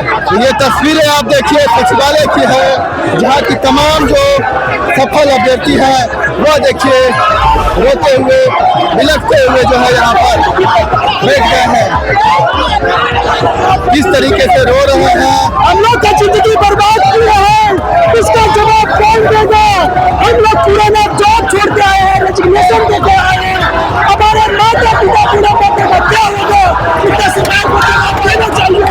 ये तस्वीरें आप देखिए सचिवालय की है, जहाँ की तमाम जो सफल अभ्यर्थी हैं वो देखिए रोते हुए बिलखते हुए जो है यहाँ पर बैठ गए हैं। किस तरीके से रो रहे हैं। हम लोग का जिंदगी बर्बाद किया है, इसका जवाब कौन देगा। हम लोग पुराना जॉब छोड़ के आए हैं, रेजिग्नेशन देके आए हैं। हमारे माता पिता पूरा मरने का क्या होगा, इतना सरकार को जवाब देना चाहिए।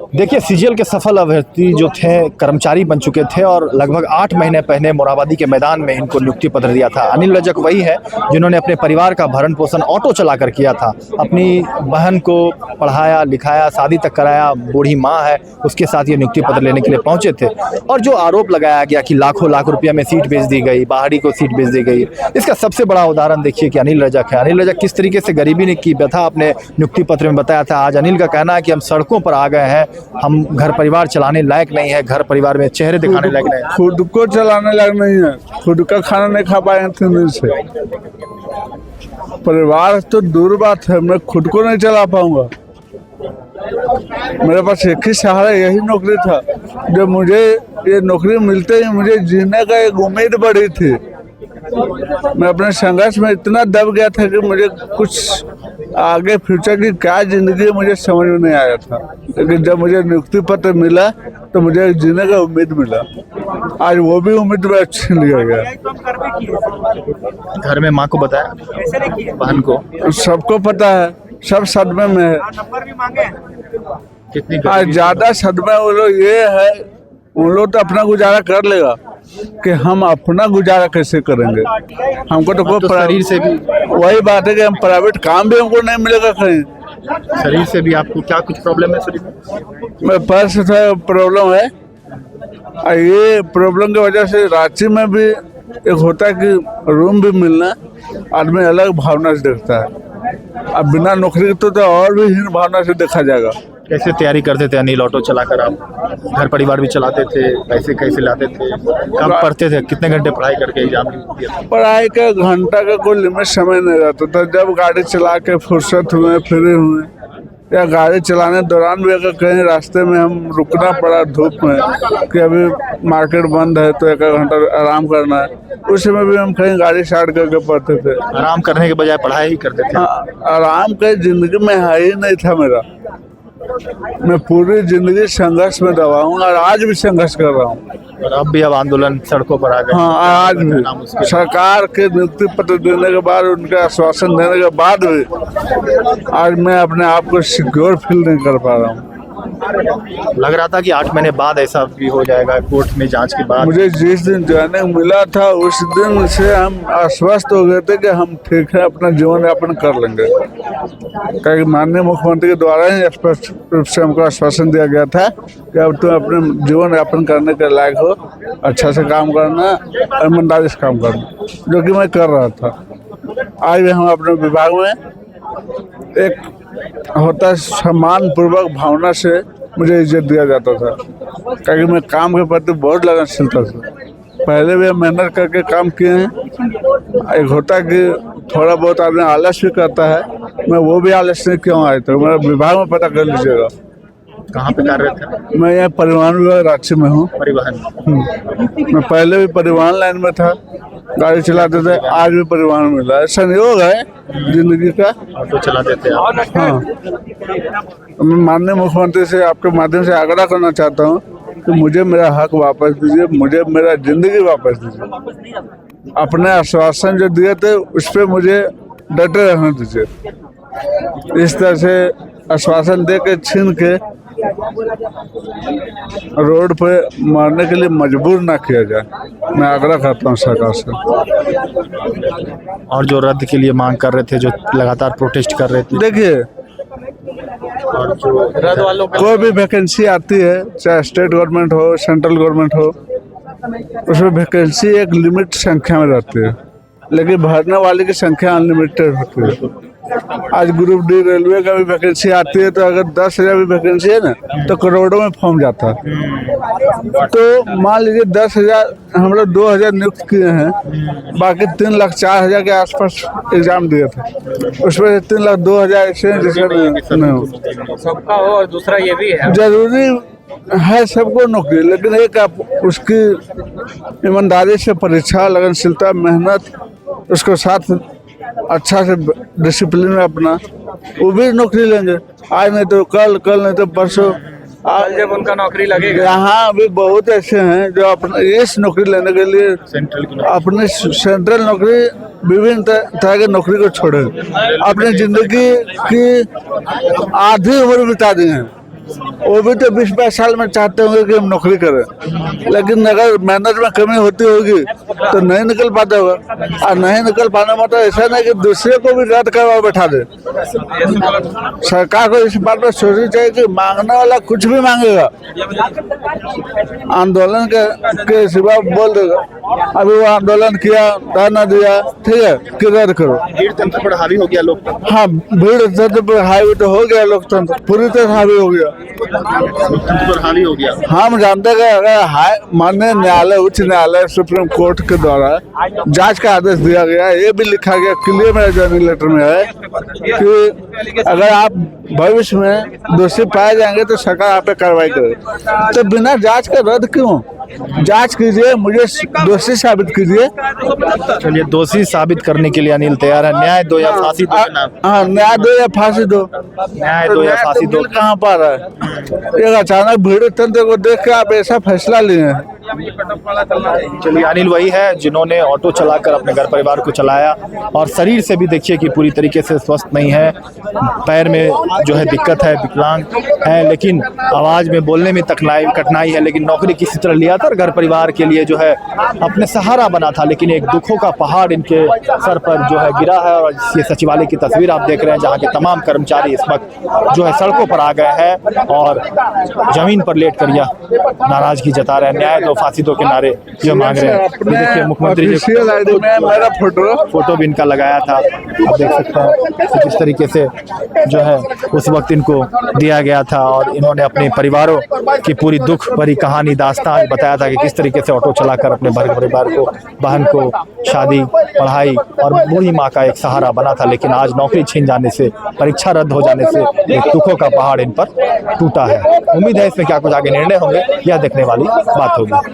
देखिए, सीजीएल के सफल अभ्यर्थी जो थे कर्मचारी बन चुके थे और लगभग 8 महीने पहले मोरहाबादी के मैदान में इनको नियुक्ति पत्र दिया था। अनिल रजक वही है जिन्होंने अपने परिवार का भरण पोषण ऑटो चलाकर किया था, अपनी बहन को पढ़ाया लिखाया, शादी तक कराया, बूढ़ी माँ है उसके साथ ये नियुक्ति पत्र लेने के लिए पहुंचे थे। और जो आरोप लगाया गया कि लाखों लाख रुपया में सीट बेच दी गई, बाहरी को सीट बेच दी गई, इसका सबसे बड़ा उदाहरण देखिए कि अनिल रजक है। अनिल रजक किस तरीके से गरीबी ने की व्यथा अपने नियुक्ति पत्र में बताया था। आज अनिल का कहना है कि हम सड़कों पर आ गए हैं, हम घर परिवार चलाने लायक नहीं है, घर परिवार में चेहरे दिखाने लायक नहीं है, खुद को चलाने लायक नहीं है, खुद का खाना नहीं खा पाए थे से। परिवार तो दूर बात है, मैं खुद को नहीं चला पाऊंगा। मेरे पास एक ही सहारा यही नौकरी था, जब मुझे ये नौकरी मिलते ही मुझे जीने का एक उम्मीद बढ़ी थी। मैं अपने संघर्ष में इतना दब गया था कि मुझे कुछ आगे फ्यूचर की क्या जिंदगी मुझे समझ में नहीं आया था। लेकिन जब मुझे नियुक्ति पत्र मिला तो मुझे जीने का उम्मीद मिला। आज वो भी उम्मीद में छीन लिया गया। घर में माँ को बताया, बहन को, सबको पता है, सब सदमे में है। कितनी आज ज्यादा सदमे वो लोग ये है, उन लोग तो अपना गुजारा कर लेगा कि हम अपना गुजारा कैसे करेंगे। हमको तो कोई शरीर से भी वही बात है कि हम प्राइवेट काम भी हमको नहीं मिलेगा कहीं। शरीर से भी आपको क्या कुछ प्रॉब्लम है शरीर में? मेरे पास प्रॉब्लम है, और ये प्रॉब्लम की वजह से रांची में भी एक होता है कि रूम भी मिलना आदमी अलग भावना से देखता है। अब बिना नौकरी तो और भी हीन भावना से देखा जाएगा। कैसे तैयारी करते थे अनिल ऑटो चलाकर? आप घर परिवार भी चलाते थे, पैसे कैसे लाते थे, कब पढ़ते थे, कितने घंटे पढ़ाई करके एग्जाम दिया? पढ़ाई का घंटा का कोई लिमिट समय नहीं रहता था। जब गाड़ी चला के फुर्सत हुए, फ्री हुए, या गाड़ी चलाने दौरान भी अगर कहीं रास्ते में हम रुकना पड़ा धूप में कि अभी मार्केट बंद है तो 1 घंटा आराम करना है, उस समय भी हम कहीं गाड़ी स्टार्ट करके पढ़ते थे। आराम करने के बजाय पढ़ाई ही करते थे। आराम कहीं जिंदगी में है ही नहीं था मेरा। मैं पूरी जिंदगी संघर्ष में दबा हूँ और आज भी संघर्ष कर रहा हूँ। और अब भी अब आंदोलन सड़कों पर आ गए। हाँ, आज भी सरकार के नियुक्ति पत्र देने के बाद, उनके आश्वासन देने के बाद भी आज मैं अपने आप को सिक्योर फील नहीं कर पा रहा हूँ। लग रहा था कि 8 महीने बाद ऐसा भी हो जाएगा, कोर्ट में जांच के बाद। मुझे जिस दिन ज्वाइनिंग मिला था उस दिन से हम आश्वस्त हो गए थे कि हम ठीक है, अपना जीवन यापन कर लेंगे। क्योंकि माननीय मुख्यमंत्री के द्वारा ही स्पष्ट रूप से हमको आश्वासन दिया गया था कि अब तुम अपने जीवन यापन करने के लायक हो, अच्छा से काम करना, ईमानदारी से काम करना, जो कि मैं कर रहा था। आज भी हम अपने विभाग में एक होता सम्मान पूर्वक भावना से मुझे इज्जत दिया जाता था, क्योंकि मैं काम के प्रति बहुत लगनशील था। पहले भी हम मेहनत करके काम किए हैं। एक होता कि थोड़ा बहुत आदमी आलस भी करता है, मैं वो भी आलस नहीं क्यों आए तो मेरा विभाग में पता कर लीजिएगा। कहाँ पे कार्य थे? मैं यहाँ परिवहन विभाग रांची में हूँ। परिवहन। मैं पहले भी परिवहन लाइन में था, गाड़ी चलाते थे, आज भी परिवहन मिला है। संयोग है जिंदगी का। ऑटो चलाते थे आप? हाँ, मैं माननीय मुख्यमंत्री से आपके माध्यम से आग्रह करना चाहता हूँ कि मुझे मेरा हक वापस दीजिए, मुझे मेरा जिंदगी वापस दीजिए। अपने आश्वासन जो दिए थे उस पर मुझे डटे रहने दीजिए। इस तरह से आश्वासन दे के छीन के रोड पे मारने के लिए मजबूर ना किया जाए, मैं आग्रह करता हूँ सरकार से। और जो रद्द के लिए मांग कर रहे थे, जो लगातार प्रोटेस्ट कर रहे थे, देखिए और जो रद्द वालों कोई भी वैकेंसी आती है, चाहे स्टेट गवर्नमेंट हो, सेंट्रल गवर्नमेंट हो, उसमें वैकेंसी एक लिमिट संख्या में रहती है, लेकिन भरने वाले की संख्या अनलिमिटेड होती है। आज ग्रुप डी रेलवे का भी वैकेंसी आती है, तो अगर 10,000 भी वैकेंसी है ना तो करोड़ों में फॉर्म जाता है। तो मान लीजिए 10,000, हम लोग 2,000 नियुक्त किए हैं, बाकी 3,04,000 के आसपास एग्जाम दिए थे, उसमें से 3,02,000 ऐसे हैं जिसका नहीं हो। सबका हो और दूसरा ये भी है जरूरी है सबको नौकरी, लेकिन एक आप उसकी ईमानदारी से परीक्षा, लगनशीलता, मेहनत, उसको साथ अच्छा से डिसिप्लिन में अपना, वो भी नौकरी लेंगे। आज नहीं तो कल, कल नहीं तो परसों। जब उनका नौकरी लगेगा। यहाँ भी बहुत ऐसे हैं जो अपना इस नौकरी लेने के लिए अपने सेंट्रल नौकरी, विभिन्न तरह की नौकरी को छोड़े, अपनी जिंदगी की आधी उम्र बिता दी है। वो भी तो 20-22 साल में चाहते होंगे कि हम नौकरी करें, लेकिन अगर मेहनत में कमी होती होगी तो नहीं निकल पाता होगा। और नहीं निकल पाने मतलब ऐसा नहीं कि दूसरे को भी रद्द करवा बैठा दे। सरकार को इस बात पर सोचनी चाहिए कि मांगने वाला कुछ भी मांगेगा, आंदोलन के सिवा बोल देगा। अभी वो आंदोलन किया, धरना दिया, ठीक है कि रद्द करो। भीड़ तंत्र पर हावी हो गया लोग। हाँ, भीड़ तंत्र पर हावी तो हो गया, लोकतंत्र पूरी तरह हावी हो गया, लोकतंत्र पर हावी हो गया। हम जानते हैं कि अगर माननीय न्यायालय, उच्च न्यायालय, सुप्रीम कोर्ट के द्वारा जांच का आदेश दिया गया, ये भी लिखा गया क्लियर मेरा ज्वाइनिंग लेटर में है कि अगर आप भविष्य में दोषी पाए जाएंगे तो सरकार आप पे कार्रवाई करे। तो बिना जांच के रद्द क्यों? जांच कीजिए, मुझे दोषी साबित कीजिए। चलिए, दोषी साबित करने के लिए अनिल तैयार है। न्याय दो या फांसी दो के नाम। हाँ, न्याय दो या फांसी दो। न्याय दो या फांसी दो। कहाँ पा रहा है? एक अचानक भीड़ तंत्र को देख के आप ऐसा फैसला लिए हैं। चलिए, अनिल वही है जिन्होंने ऑटो चलाकर अपने घर परिवार को चलाया, और शरीर से भी देखिए कि पूरी तरीके से स्वस्थ नहीं है, पैर में जो है दिक्कत है, विकलांग है, लेकिन आवाज़ में, बोलने में कठिनाई है, लेकिन नौकरी किसी तरह लिया था और घर परिवार के लिए जो है अपने सहारा बना था। लेकिन एक दुखों का पहाड़ इनके सर पर जो है गिरा है, और ये सचिवालय की तस्वीर आप देख रहे हैं जहाँ के तमाम कर्मचारी इस वक्त जो है सड़कों पर आ गए हैं और जमीन पर लेट कर यह नाराजगी जता रहे हैं। न्याय दो, फांसी दो के नारे जो मांग रहे हैं। ये देखिए, मुख्यमंत्री जी मेरा फोटो भी इनका लगाया था, आप देख सकते हैं कि किस तरीके से जो है उस वक्त इनको दिया गया था, और इन्होंने अपने परिवारों की पूरी दुख भरी कहानी, दास्तान बताया था कि किस तरीके से ऑटो चलाकर अपने परिवार को, बहन को शादी, पढ़ाई और बूढ़ी माँ का एक सहारा बना था। लेकिन आज नौकरी छीन जाने से, परीक्षा रद्द हो जाने से एक दुखों का पहाड़ इन पर टूटा है। उम्मीद है इसमें क्या कुछ आगे निर्णय होंगे, यह देखने वाली बात होगी।